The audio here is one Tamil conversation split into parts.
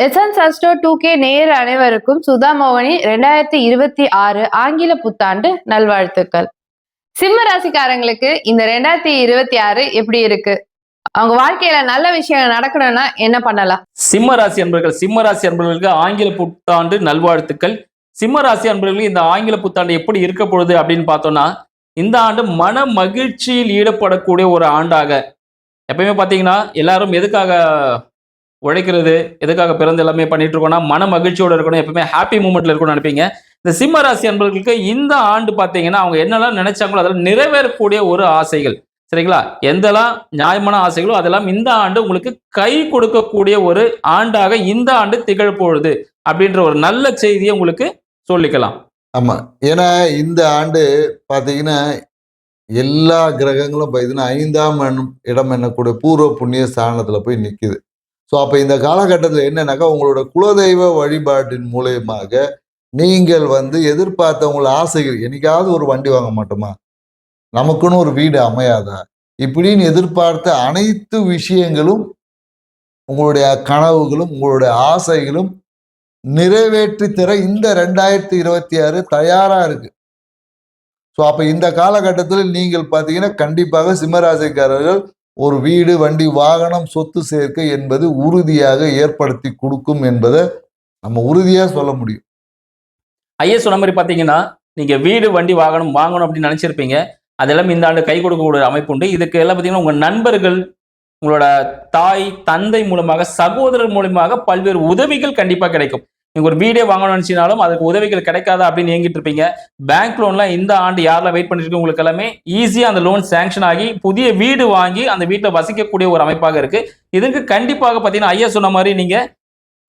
எஸ்என் சஸ்டோ 2K நேயர் அனைவருக்கும் சுதா மோகனி 2026 ஆங்கில புத்தாண்டு நல்வாழ்த்துக்கள். சிம்ம ராசிக்காரங்களுக்கு இந்த 2026 எப்படி இருக்கு? அவங்க வாழ்க்கையில நல்ல விஷயம் நடக்கணும்னா என்ன பண்ணலாம்? சிம்ம ராசி அன்பர்களுக்கு ஆங்கில புத்தாண்டு நல்வாழ்த்துக்கள். சிம்ம ராசி அன்பர்களுக்கு இந்த ஆங்கில புத்தாண்டு எப்படி இருக்க பொழுது அப்படின்னு பார்த்தோம்னா, இந்த ஆண்டு மன மகிழ்ச்சியில் ஈடுபடக்கூடிய ஒரு ஆண்டாக, எப்பயுமே பார்த்தீங்கன்னா எல்லாரும் எதுக்காக உழைக்கிறது, எதுக்காக பிறந்து எல்லாமே பண்ணிட்டு இருக்கோம்னா, மன மகிழ்ச்சியோட இருக்கணும், எப்பவுமே ஹாப்பி மூமெண்ட்ல இருக்கணும்னு நினைப்பீங்க. இந்த சிம்ம ராசி அன்பர்களுக்கு இந்த ஆண்டு பார்த்தீங்கன்னா, அவங்க என்னெல்லாம் நினைச்சாங்களோ அதெல்லாம் நிறைவேறக்கூடிய ஒரு ஆசைகள். சரிங்களா? எந்தெல்லாம் நியாயமான ஆசைகளோ அதெல்லாம் இந்த ஆண்டு உங்களுக்கு கை கொடுக்கக்கூடிய ஒரு ஆண்டாக இந்த ஆண்டு திகழப்போகுது அப்படின்ற ஒரு நல்ல செய்தியை உங்களுக்கு சொல்லிக்கலாம். ஆமா. ஏன்னா இந்த ஆண்டு பார்த்தீங்கன்னா, எல்லா கிரகங்களும் பார்த்தீங்கன்னா 5ஆம் இடம் என்னக்கூடிய பூர்வ புண்ணிய ஸ்தானத்துல போய் நிக்குது. ஸோ அப்ப இந்த காலகட்டத்தில் என்னன்னாக்கா, உங்களோட குலதெய்வ வழிபாட்டின் மூலியமாக நீங்கள் எதிர்பார்த்த உங்கள் ஆசைகள், என்னைக்காவது ஒரு வண்டி வாங்க மாட்டோமா, நமக்குன்னு ஒரு வீடு அமையாதா, இப்படின்னு எதிர்பார்த்த அனைத்து விஷயங்களும், உங்களுடைய கனவுகளும் உங்களுடைய ஆசைகளும் நிறைவேற்றி தர இந்த 2026 தயாரா இருக்கு. ஸோ அப்ப இந்த காலகட்டத்தில் நீங்கள் பார்த்தீங்கன்னா, கண்டிப்பாக சிம்மராசிக்காரர்கள் ஒரு வீடு, வண்டி, வாகனம், சொத்து சேர்க்கை என்பது உறுதியாக ஏற்படுத்தி கொடுக்கும் என்பதை நம்ம உறுதியா சொல்ல முடியும். ஐயா சொன்ன மாதிரி பார்த்தீங்கன்னா, நீங்க வீடு, வண்டி, வாகனம் வாங்கணும் அப்படின்னு நினைச்சிருப்பீங்க. அதெல்லாம் இந்த ஆண்டு கை கொடுக்கக்கூடிய அமைப்பு உண்டு. இதுக்கு எல்லாம் பார்த்தீங்கன்னா, உங்க நண்பர்கள், உங்களோட தாய், தந்தை மூலமாக, சகோதரர் மூலமாக பல்வேறு உதவிகள் கண்டிப்பா கிடைக்கும். நீங்க ஒரு வீடே வாங்கணும்னு நினைச்சினாலும் அதுக்கு உதவிகள் கிடைக்காதா அப்படின்னு ஏங்கிட்டு இருப்பீங்க. பேங்க் லோன்லாம் இந்த ஆண்டு யாரெல்லாம் வெயிட் பண்ணிட்டு இருக்கு உங்களுக்கு எல்லாமே ஈஸியா அந்த லோன் சாங்ஷன் ஆகி புதிய வீடு வாங்கி அந்த வீட்டில் வசிக்கக்கூடிய ஒரு அமைப்பாக இருக்கு. இதற்கு கண்டிப்பாக பார்த்தீங்கன்னா ஐயா சொன்ன மாதிரி நீங்க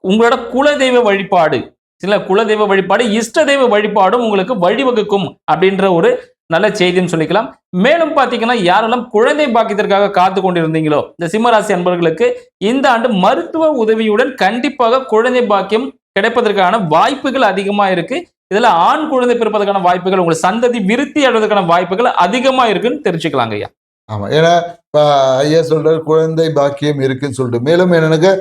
உங்களோட குலதெய்வ வழிபாடு, சில குலதெய்வ வழிபாடு, இஷ்ட தெய்வ வழிபாடும் உங்களுக்கு வழிவகுக்கும் அப்படின்ற ஒரு நல்ல செய்தின்னு சொல்லிக்கலாம். மேலும் பார்த்தீங்கன்னா யாரெல்லாம் குழந்தை பாக்கியத்திற்காக காத்து கொண்டிருந்தீங்களோ இந்த சிம்மராசி அன்பர்களுக்கு இந்த ஆண்டு மருத்துவ உதவியுடன் கண்டிப்பாக குழந்தை பாக்கியம் கிடைப்பதற்கான வாய்ப்புகள் அதிகமா இருக்கு. இதுல ஆண் குழந்தை பிறப்பதற்கான வாய்ப்புகள், உங்க சந்ததி விருத்தி அடைவதற்கான வாய்ப்புகள் அதிகமா இருக்குன்னு தெரிஞ்சுக்கலாங்க ஐயா. ஆமா. ஏன்னா ஐயா சொல்றாரு குழந்தை பாக்கியம் இருக்குன்னு சொல்லிட்டு. மேலும் என்னன்னாக்க,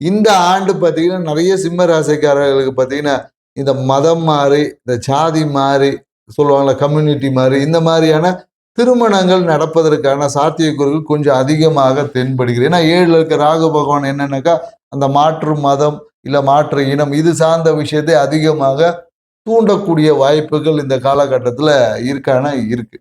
இந்த ஆண்டு பார்த்தீங்கன்னா நிறைய சிம்ம ராசிக்காரர்களுக்கு பார்த்தீங்கன்னா, இந்த மதம் மாறி, இந்த சாதி மாறி சொல்லுவாங்களா, கம்யூனிட்டி மாறி, இந்த மாதிரியான திருமணங்கள் நடப்பதற்கான சாத்தியக்கூறுகள் கொஞ்சம் அதிகமாக தென்படுகிறது. ஏன்னா 7ல் இருக்க ராகு பகவான் என்னன்னாக்கா, அந்த மாற்று மதம் இல்ல மாற்று இனம் இது சார்ந்த விஷயத்தை அதிகமாக தூண்டக்கூடிய வாய்ப்புகள் இந்த காலகட்டத்தில் இருக்கு.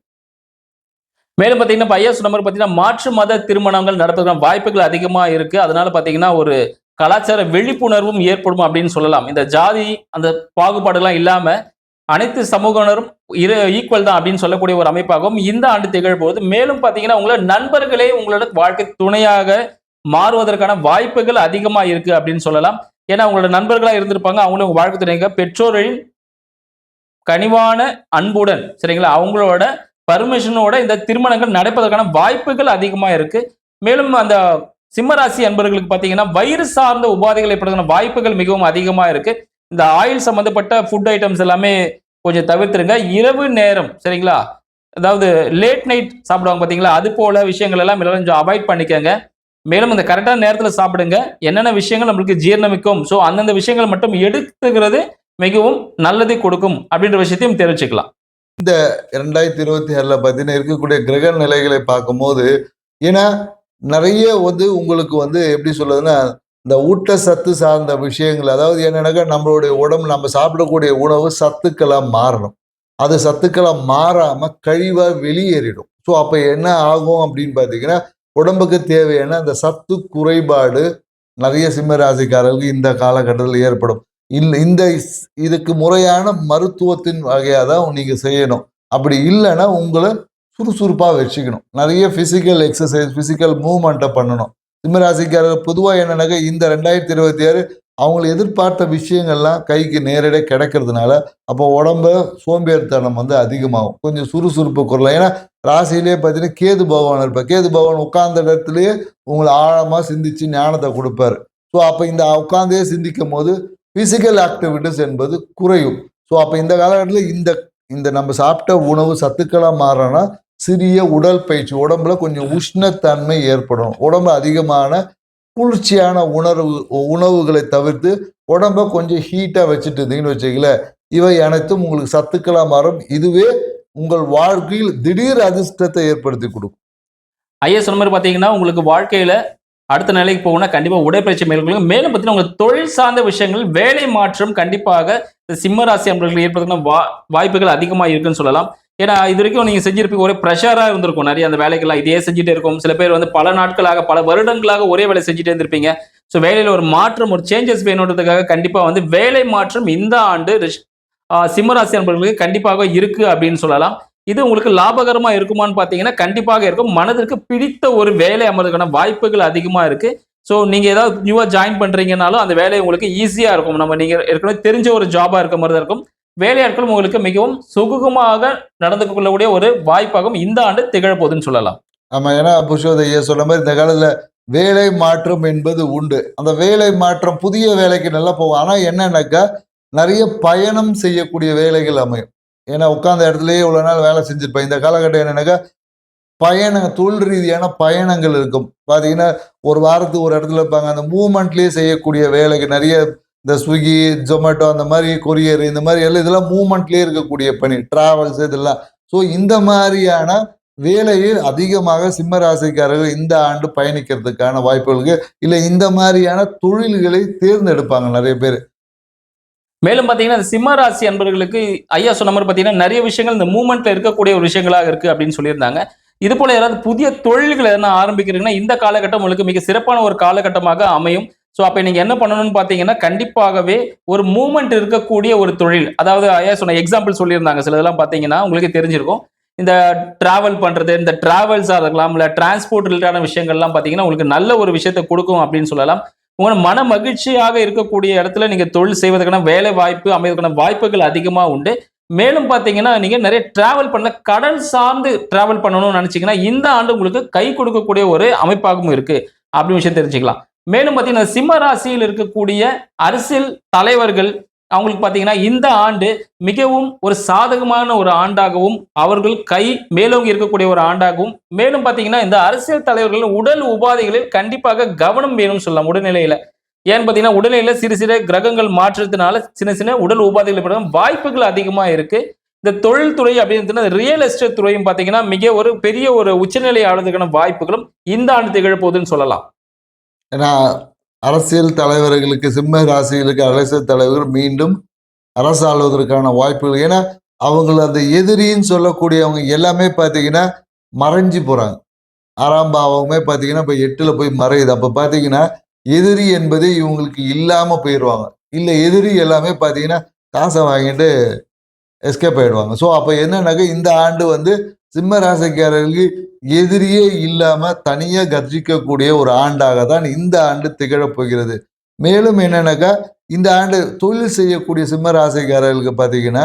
மேலும் பார்த்தீங்கன்னா ஐயா சொன்ன மாதிரி பார்த்தீங்கன்னா மாற்று மத திருமணங்கள் நடப்பதற்கான வாய்ப்புகள் அதிகமா இருக்கு. அதனால பார்த்தீங்கன்னா ஒரு கலாச்சார விழிப்புணர்வும் ஏற்படும் அப்படின்னு சொல்லலாம். இந்த ஜாதி அந்த பாகுபாடுலாம் இல்லாம அனைத்து சமூகத்தினரும் ஈக்குவல் தான் அப்படின்னு சொல்லக்கூடிய ஒரு அமைப்பாகவும் இந்த ஆண்டு திகழ்போது, மேலும் பார்த்தீங்கன்னா உங்களோட நண்பர்களே உங்களோட வாழ்க்கை துணையாக மாறுவதற்கான வாய்ப்புகள் அதிகமா இருக்கு அப்படின்னு சொல்லலாம். ஏன்னா உங்களோட நண்பர்களா இருந்திருப்பாங்க, அவங்களும் உங்க வாழ்க்கை துணைங்க பெற்றோரின் கனிவான அன்புடன் சரிங்களா அவங்களோட பர்மிஷனோட இந்த திருமணங்கள் நடப்பதற்கான வாய்ப்புகள் அதிகமா இருக்கு. மேலும் அந்த சிம்மராசி அன்பர்களுக்கு பார்த்தீங்கன்னா வயிறு சார்ந்த உபாதைகள் ஏற்படுவதற்கான வாய்ப்புகள் மிகவும் அதிகமா இருக்கு. இந்த ஆயில் சம்பந்தப்பட்ட ஃபுட் ஐட்டம்ஸ் எல்லாமே கொஞ்சம் தவிர்த்துருங்க. இரவு நேரம் சரிங்களா, அதாவது லேட் நைட் சாப்பிடுவாங்க பார்த்தீங்களா, அது போல விஷயங்கள் எல்லாம் கொஞ்சம் அவாய்ட் பண்ணிக்கங்க. மேலும் இந்த கரெக்டான நேரத்தில் சாப்பிடுங்க. என்னென்ன விஷயங்கள் நம்மளுக்கு ஜீரணமிக்கும், ஸோ அந்தந்த விஷயங்கள் மட்டும் எடுத்துக்கிறது மிகவும் நல்லதை கொடுக்கும் அப்படின்ற விஷயத்தையும் தெரிவிச்சுக்கலாம். இந்த 2026 பார்த்தீங்கன்னா இருக்கக்கூடிய கிரக நிலைகளை பார்க்கும்போது, ஏன்னா நிறைய உங்களுக்கு எப்படி சொல்றதுன்னா, இந்த ஊட்டச்சத்து சார்ந்த விஷயங்கள், அதாவது என்னன்னாக்கா நம்மளுடைய உடம்பு நம்ம சாப்பிடக்கூடிய உணவு சத்துக்களா மாறணும். அது சத்துக்களா மாறாம கழிவா வெளியேறிடும். ஸோ அப்ப என்ன ஆகும் அப்படின்னு பார்த்தீங்கன்னா, உடம்புக்கு தேவையான அந்த சத்து குறைபாடு நிறைய சிம்ம ராசிக்காரர்களுக்கு இந்த காலகட்டத்தில் ஏற்படும். இந்த இதுக்கு முறையான மருத்துவத்தின் வகையாக தான் நீங்க செய்யணும். அப்படி இல்லைன்னா உங்களை சுறுசுறுப்பாக வச்சுக்கணும். நிறைய பிசிக்கல் எக்ஸசைஸ், பிசிக்கல் மூவ்மெண்ட்டை பண்ணணும். சிம்மராசிக்காரர்கள் பொதுவாக என்னன்னாக்கா, இந்த 2026 அவங்களை எதிர்பார்த்த விஷயங்கள்லாம் கைக்கு நேரடியாக கிடைக்கிறதுனால அப்போ உடம்ப சோம்பேறித்தனம் அதிகமாகும். கொஞ்சம் சுறுசுறுப்பு குரலாம். ஏன்னா ராசியிலேயே பார்த்தீங்கன்னா கேது பகவான் இருப்பார். கேது பகவான் உட்கார்ந்த இடத்துலயே உங்களை ஆழமாக சிந்திச்சு ஞானத்தை கொடுப்பாரு. ஸோ அப்போ இந்த உட்கார்ந்தே சிந்திக்கும் போது பிசிக்கல் ஆக்டிவிட்டிஸ் என்பது குறையும். ஸோ அப்போ இந்த காலகட்டத்தில் இந்த நம்ம சாப்பிட்ட உணவு சத்துக்களாக மாறனா சிறிய உடல் பயிற்சி, உடம்புல கொஞ்சம் உஷ்ணத்தன்மை ஏற்படும். உடம்புல அதிகமான குளிர்ச்சியான உணவுகளை தவிர்த்து உடம்ப கொஞ்சம் ஹீட்டா வச்சுட்டு இருந்தீங்கன்னு வச்சுக்கங்களேன், இவை அனைத்தும் உங்களுக்கு சத்துக்களா மாறும். இதுவே உங்கள் வாழ்க்கையில் திடீர் அதிர்ஷ்டத்தை ஏற்படுத்தி கொடுக்கும். ஐயா சொன்ன மாதிரி பார்த்தீங்கன்னா, உங்களுக்கு வாழ்க்கையில அடுத்த நிலைக்கு போகணும்னா கண்டிப்பா உடற்பயிற்சி மேற்கொள்ளுங்க. மேலும் பார்த்தீங்கன்னா, உங்களுக்கு தொழில் சார்ந்த விஷயங்கள், வேலை மாற்றம் கண்டிப்பாக இந்த சிம்ம ராசி அன்பர்களுக்கு ஏற்படுறதுக்கான வாய்ப்புகள் அதிகமா இருக்குன்னு சொல்லலாம். ஏன்னா, இதுவரைக்கும் நீங்க செஞ்சிருப்பீங்க. ஒரே பிரஷரா இருந்திருக்கும். நெறைய அந்த வேலைகள்லாம் இதையே செஞ்சுட்டே இருக்கும். சில பேர் வந்து பல நாட்களாக, பல வருடங்களாக ஒரே வேலை செஞ்சுட்டே இருந்திருப்பீங்க. ஸோ வேலையில ஒரு மாற்றம், ஒரு சேஞ்சஸ் வேணுன்றதுக்காக கண்டிப்பா வந்து வேலை மாற்றம் இந்த ஆண்டு சிம்ம ராசி அன்பர்களுக்கு கண்டிப்பாக இருக்கு அப்படின்னு சொல்லலாம். இது உங்களுக்கு லாபகரமா இருக்குமான்னு பார்த்தீங்கன்னா, கண்டிப்பாக இருக்கும். மனதிற்கு பிடித்த ஒரு வேலை அமைறதுக்கான வாய்ப்புகள் அதிகமா இருக்கு. ஸோ நீங்க ஏதாவது நியூவா ஜாயின் பண்றீங்கனாலும், அந்த வேலை உங்களுக்கு ஈஸியா இருக்கும். நீங்க ஏற்கனவே தெரிஞ்ச ஒரு ஜாபா இருக்க மாரி தான் இருக்கும். வேலையாட்களும் உங்களுக்கு மிகவும் சுகமாக நடந்து கொள்ளக்கூடிய ஒரு வாய்ப்பாகவும் இந்த ஆண்டு திகழப்போகுதுன்னு சொல்லலாம். ஆமா. ஏன்னா புருஷோதய ஐயா சொன்ன மாரி இந்த காலத்துல வேலை மாற்றம் என்பது உண்டு. அந்த வேலை மாற்றம் புதிய வேலைக்கு நல்லா போகும். ஆனா என்னன்னாக்கா, நெறைய பயணம் செய்யக்கூடிய வேலைகள் அமையும். ஏன்னா உட்கார்ந்த இடத்துலயே இவ்வளவு நாள் வேலை செஞ்சிருப்பேன். இந்த காலகட்டம் என்னன்னாக்கா, தொழில் ரீதியான பயணங்கள் இருக்கும். பார்த்தீங்கன்னா, ஒரு வாரத்துக்கு ஒரு இடத்துல இருப்பாங்க. அந்த மூவ்மெண்ட்லயே செய்யக்கூடிய வேலைக்கு நெறைய இந்த ஸ்விக்கி, ஜொமேட்டோ அந்த மாரி கொரியர் இந்த மாரி எல்லாம் இதெல்லாம் மூவ்மெண்ட்லயே இருக்கக்கூடிய பணி. டிராவல்ஸ் இதெல்லாம். ஸோ இந்த மாரியான வேலையில் அதிகமாக சிம்ம ராசிக்காரர்கள் இந்த ஆண்டு பயணிக்கிறதுக்கான வாய்ப்புகள் இருக்கு. இல்ல இந்த மாரியான தொழில்களை தேர்ந்தெடுப்பாங்க நெறைய பேரு. மேலும் பார்த்தீங்கன்னா, இந்த சிம்ம ராசி அன்பர்களுக்கு ஐயா சொன்ன மாரி பார்த்தீங்கன்னா, நெறைய விஷயங்கள் இந்த மூவ்மெண்ட்ல இருக்கக்கூடிய ஒரு விஷயங்களாக இருக்கு அப்படின்னு சொல்லியிருந்தாங்க. இது போல யாராவது புதிய தொழில்கள் எதனா ஆரம்பிக்கிறீங்கன்னா, இந்த காலகட்டம் உங்களுக்கு மிக சிறப்பான ஒரு காலகட்டமாக அமையும். ஸோ அப்ப நீங்க என்ன பண்ணணும்னு பார்த்தீங்கன்னா, கண்டிப்பாகவே ஒரு மூவ்மெண்ட் இருக்கக்கூடிய ஒரு தொழில். அதாவது ஐயா சொன்ன எக்ஸாம்பிள் சொல்லியிருந்தாங்க. சிலதெல்லாம் பார்த்தீங்கன்னா, உங்களுக்கே தெரிஞ்சிருக்கும். இந்த டிராவல் பண்றது, இந்த டிராவல்ஸா இருக்கலாம், இல்ல டிரான்ஸ்போர்ட் ரிலேட்டடான விஷயங்கள்லாம் பார்த்தீங்கன்னா, உங்களுக்கு நல்ல ஒரு விஷயத்த குடுக்கும் அப்படின்னு சொல்லலாம். உங்க மன மகிழ்ச்சியாக இருக்கக்கூடிய இடத்துல நீங்க தொழில் செய்வதற்கான வேலை வாய்ப்பு அமைவதற்கான வாய்ப்புகள் அதிகமா உண்டு. மேலும் பார்த்தீங்கன்னா, நீங்க நெறைய டிராவல் பண்ண கடல் சார்ந்து டிராவல் பண்ணணும்னு நெனச்சீங்கன்னா, இந்த ஆண்டு உங்களுக்கு கை கொடுக்கக்கூடிய ஒரு அமைப்பாகவும் இருக்கு. அப்படி விஷயம் தெரிஞ்சுக்கலாம். மேலும் பார்த்தீங்கன்னா, சிம்ம ராசியில் இருக்கக்கூடிய அரசியல் தலைவர்கள் அவங்களுக்கு பார்த்தீங்கன்னா, இந்த ஆண்டு மிகவும் ஒரு சாதகமான ஒரு ஆண்டாகவும், அவர்கள் கை மேலோங்கி இருக்கக்கூடிய ஒரு ஆண்டாகவும், மேலும் பார்த்தீங்கன்னா, இந்த அரசியல் தலைவர்கள் உடல் உபாதைகளில் கண்டிப்பாக கவனம் வேணும்னு சொல்லலாம் உடல்நிலையில. ஏன்னு பார்த்தீங்கன்னா, உடல்நிலையில சிறு சிறு கிரகங்கள் மாற்றத்தினால சின்ன சின்ன உடல் உபாதைகள் ஏற்படும் வாய்ப்புகள் அதிகமா இருக்கு. இந்த தொழில் துறை அப்படின்னு ரியல் எஸ்டேட் துறையும் பார்த்தீங்கன்னா, மிக ஒரு பெரிய ஒரு உச்சநிலை ஆளுவதற்கான வாய்ப்புகளும் இந்த ஆண்டு திகழப்போகுதுன்னு சொல்லலாம். ஏன்னா அரசியல் தலைவர்களுக்கு சிம்ம ராசிகளுக்கு அரசியல் தலைவர்கள் மீண்டும் அரசாளுவதற்கான வாய்ப்புகள். ஏன்னா அவங்கள அந்த எதிரின்னு சொல்லக்கூடியவங்க எல்லாமே பார்த்தீங்கன்னா மறைஞ்சு போறாங்க. 6ஆம் பாவமே பார்த்தீங்கன்னா இப்ப 8ல போய் மறையுது. அப்ப பார்த்தீங்கன்னா எதிரி என்பது இவங்களுக்கு இல்லாம போயிருவாங்க. இல்ல எதிரி எல்லாமே பார்த்தீங்கன்னா காசை வாங்கிட்டு எஸ்கேப் ஆயிடுவாங்க. ஸோ அப்ப என்னன்னாக்க இந்த ஆண்டு வந்து சிம்ம ராசிக்காரர்களுக்கு எதிரியே இல்லாம தனியா கர்ஜிக்கக்கூடிய ஒரு ஆண்டாக தான் இந்த ஆண்டு திகழப் போகிறது. மேலும் என்னன்னாக்கா இந்த ஆண்டு தொழில் செய்யக்கூடிய சிம்ம ராசிக்காரர்களுக்கு பார்த்தீங்கன்னா,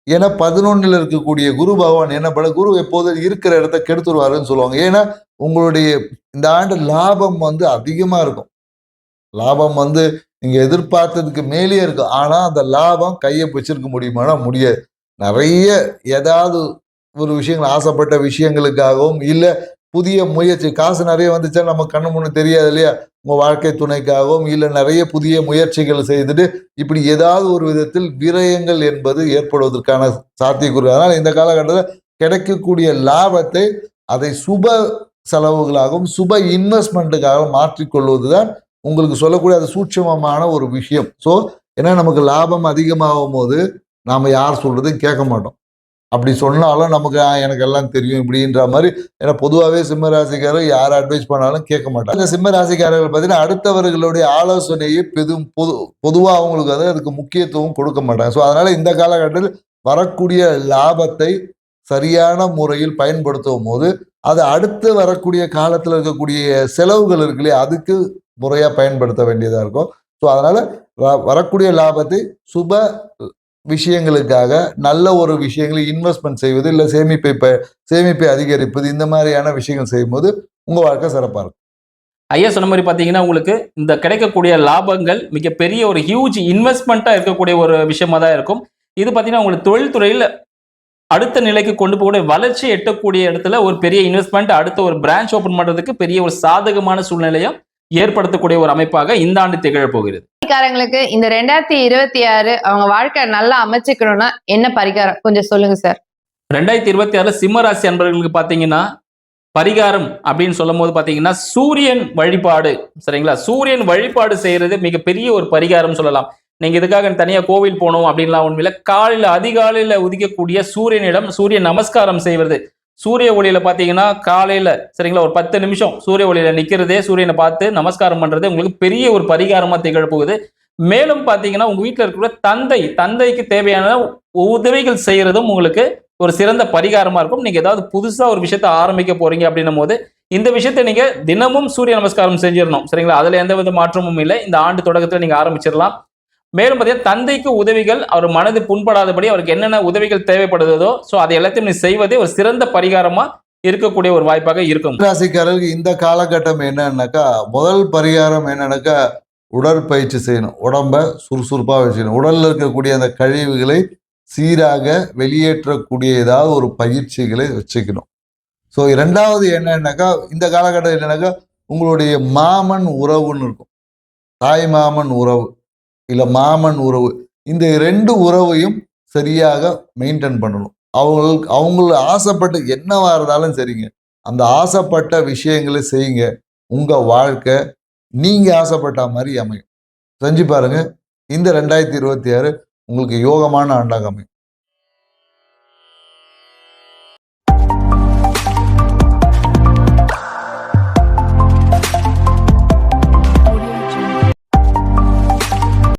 ஏன்னா 11ல இருக்கக்கூடிய குரு பகவான் என்ன பண்ண குரு எப்போதும் இருக்கிற இடத்த கெடுத்துருவாருன்னு சொல்லுவாங்க. ஏன்னா உங்களுடைய இந்த ஆண்டு லாபம் வந்து அதிகமா இருக்கும். லாபம் வந்து நீங்க எதிர்பார்த்ததுக்கு மேலேயே இருக்கும். ஆனா அந்த லாபம் கையை பிடிச்சிருக்க முடியுமானா முடியாது. நிறைய ஏதாவது ஒரு விஷயங்கள் ஆசைப்பட்ட விஷயங்களுக்காகவும், இல்ல புதிய முயற்சி காசு நிறைய வந்துச்சா நம்ம கண்ணு முன்னு தெரியாது இல்லையா? உங்க வாழ்க்கை துணைக்காகவும், இல்ல நிறைய புதிய முயற்சிகள் செய்துட்டு, இப்படி ஏதாவது ஒரு விதத்தில் விரயங்கள் என்பது ஏற்படுவதற்கான சாத்தியக்கூறு. அதனால இந்த காலகட்டத்தில கிடைக்கக்கூடிய லாபத்தை அதை சுப செலவுகளாகவும், சுப இன்வெஸ்ட்மெண்ட்டுக்காகவும் மாற்றிக்கொள்வதுதான் உங்களுக்கு சொல்லக்கூடிய அது சூட்சுமமான ஒரு விஷயம். ஸோ, ஏன்னா நமக்கு லாபம் அதிகமாகும்போது, நாம யார் சொல்றதையும் கேட்க மாட்டோம். அப்படி சொன்னாலும் நமக்கு எனக்கு எல்லாம் தெரியும் இப்படின்ற மாரி ஏன்னா பொதுவாவே சிம்ம ராசிக்காரர் யார் அட்வைஸ் பண்ணாலும் கேட்க மாட்டாங்க. இந்த சிம்ம ராசிக்காரர்கள் பார்த்தீங்கன்னா, அடுத்தவர்களுடைய ஆலோசனையை பொதுவா அவங்களுக்கு வந்து அதுக்கு முக்கியத்துவம் கொடுக்க மாட்டாங்க. ஸோ, அதனால இந்த காலகட்டத்தில் வரக்கூடிய லாபத்தை சரியான முறையில் பயன்படுத்தும்போது, அது அடுத்து வரக்கூடிய காலத்துல இருக்கக்கூடிய செலவுகள் இருக்கு இல்லையா? அதுக்கு முறையா பயன்படுத்த வேண்டியதா இருக்கும். ஸோ, அதனால வரக்கூடிய லாபத்தை சுப விஷயங்களுக்காக நல்ல ஒரு விஷயங்களை இன்வெஸ்ட்மெண்ட் செய்வது, இல்ல சேமிப்பை அதிகரிப்பது இந்த மாதிரியான விஷயங்கள் செய்யும்போது உங்க வாழ்க்கை சிறப்பா இருக்கும். ஐயா சொன்ன மாரி பார்த்தீங்கன்னா, உங்களுக்கு இந்த கிடைக்கக்கூடிய லாபங்கள் மிகப்பெரிய ஒரு ஹியூஜ் இன்வெஸ்ட்மென்ட்டா இருக்கக்கூடிய ஒரு விஷயமா தான் இருக்கும். இது பார்த்தீங்கன்னா, உங்களுக்கு தொழில் துறையில அடுத்த நிலைக்கு கொண்டு போகக்கூடிய வளர்ச்சி எட்டக்கூடிய இடத்துல ஒரு பெரிய இன்வெஸ்ட்மென்ட் அடுத்த ஒரு பிரான்ச் ஓப்பன் பண்றதுக்கு பெரிய ஒரு சாதகமான சூழ்நிலையும் ஏற்படுத்தக்கூடிய ஒரு அமைப்பாக இந்த ஆண்டு திகழப் போகிறது. ராசிக்காரங்களுக்கு இந்த 2026 அவங்க வாழ்க்கை நல்லா அமைச்சுக்கணும்னா என்ன பரிகாரம் கொஞ்சம் சொல்லுங்க சார். 2026 சிம்ம ராசி அன்பர்களுக்கு பாத்தீங்கன்னா பரிகாரம் அப்படின்னு சொல்லும் போது பாத்தீங்கன்னா சூரியன் வழிபாடு, சரிங்களா? சூரியன் வழிபாடு செய்யறது மிகப்பெரிய ஒரு பரிகாரம் சொல்லலாம். நீங்க இதுக்காக தனியா கோவில் போகணும் அப்படின்லாம் உண்மையில காலையில அதிகாலையில உதிக்கக்கூடிய சூரியனிடம் சூரிய நமஸ்காரம் செய்வது. சூரிய ஒளியில பாத்தீங்கன்னா காலையில, சரிங்களா, ஒரு 10 நிமிஷம் சூரிய ஒளியில நிக்கிறதே, சூரியனை பார்த்து நமஸ்காரம் பண்றது உங்களுக்கு பெரிய ஒரு பரிகாரமா திகழ போகுது. மேலும் பாத்தீங்கன்னா உங்க வீட்டுல இருக்கிற தந்தைக்கு தேவையான உதவிகள் செய்யறதும் உங்களுக்கு ஒரு சிறந்த பரிகாரமா இருக்கும். நீங்க ஏதாவது புதுசா ஒரு விஷயத்தை ஆரம்பிக்க போறீங்க அப்படின்னும் போது இந்த விஷயத்தை நீங்க தினமும் சூரிய நமஸ்காரம் செஞ்சிடணும், சரிங்களா? அதுல எந்த வித மாற்றமும் இல்லை. இந்த ஆண்டு தொடக்கத்துல நீங்க ஆரம்பிச்சிடலாம். மேலும் பார்த்தீங்கன்னா தந்தைக்கு உதவிகள், அவர் மனது புண்படாதபடி அவருக்கு என்னென்ன உதவிகள் தேவைப்படுதோ அதை எல்லாத்தையும் நீ செய்வதே ஒரு சிறந்த பரிகாரமா இருக்கக்கூடிய ஒரு வாய்ப்பாக இருக்கும். ராசிக்காரருக்கு இந்த காலகட்டம் என்னன்னாக்கா, முதல் பரிகாரம் என்னன்னாக்கா, உடற்பயிற்சி செய்யணும். உடம்ப சுறுசுறுப்பா வச்சுக்கணும். உடல்ல இருக்கக்கூடிய அந்த கழிவுகளை சீராக வெளியேற்றக்கூடிய ஏதாவது ஒரு பயிற்சிகளை வச்சுக்கணும். ஸோ இரண்டாவது என்னன்னாக்கா, இந்த காலகட்டம் என்னன்னாக்கா, உங்களுடைய மாமன் உறவுன்னு இருக்கும். தாய் மாமன் உறவு இல்ல மாமன் உறவு, இந்த 2 உறவையும் சரியாக மெயின்டைன் பண்ணணும். அவங்கள ஆசைப்பட்டு என்னவா இருந்தாலும் சரிங்க, அந்த ஆசைப்பட்ட விஷயங்களை செய்யுங்க. உங்க வாழ்க்கை நீங்க ஆசைப்பட்ட மாதிரி அமையும். செஞ்சு பாருங்க. இந்த 2026 உங்களுக்கு யோகமான ஆண்டாக அமையும்.